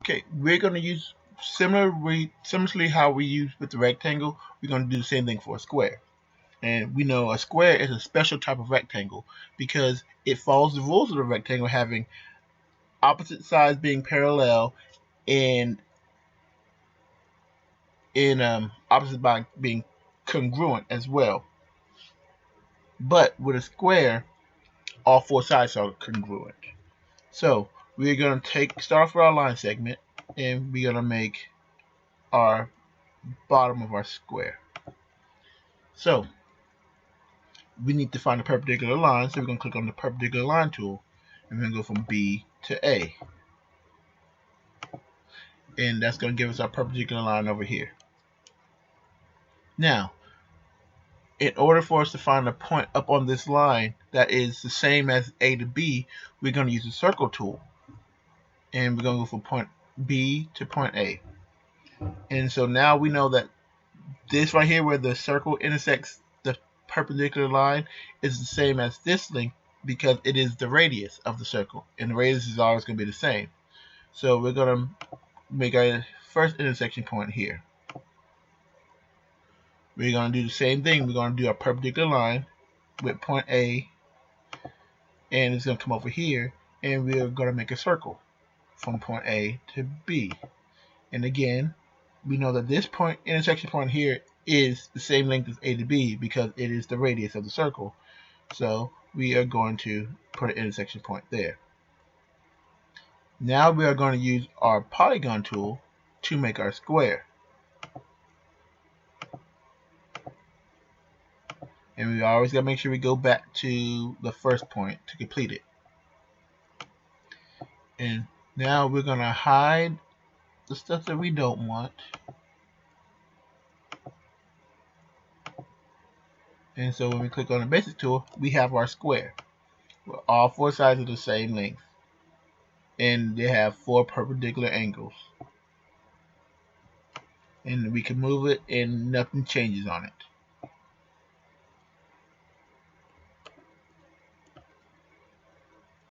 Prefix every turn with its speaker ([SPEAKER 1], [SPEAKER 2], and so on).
[SPEAKER 1] Okay, we're going to use similarly how we use with the rectangle. We're going to do the same thing for a square. And we know a square is a special type of rectangle because it follows the rules of the rectangle, having opposite sides being parallel and opposite by being congruent as well. But with a square, all four sides are congruent. So we're going to start off with our line segment, and we're going to make our bottom of our square. So we need to find a perpendicular line, so we're going to click on the perpendicular line tool, and we're going to go from B to A. And that's going to give us our perpendicular line over here. Now, in order for us to find a point up on this line that is the same as A to B, we're going to use the circle tool. And we're going to go from point B to point A. And so now we know that this right here where the circle intersects the perpendicular line is the same as this length because it is the radius of the circle. And the radius is always going to be the same. So we're going to make our first intersection point here. We're going to do the same thing. We're going to do a perpendicular line with point A, and it's going to come over here, and we're going to make a circle from point A to B. And again, we know that this point, intersection point here, is the same length as A to B because it is the radius of the circle. So we are going to put an intersection point there. Now we are going to use our polygon tool to make our square. And we always got to make sure we go back to the first point to complete it. And now we're going to hide the stuff that we don't want. And so when we click on the basic tool, we have our square. Where all four sides are the same length. And they have four perpendicular angles. And we can move it and nothing changes on it.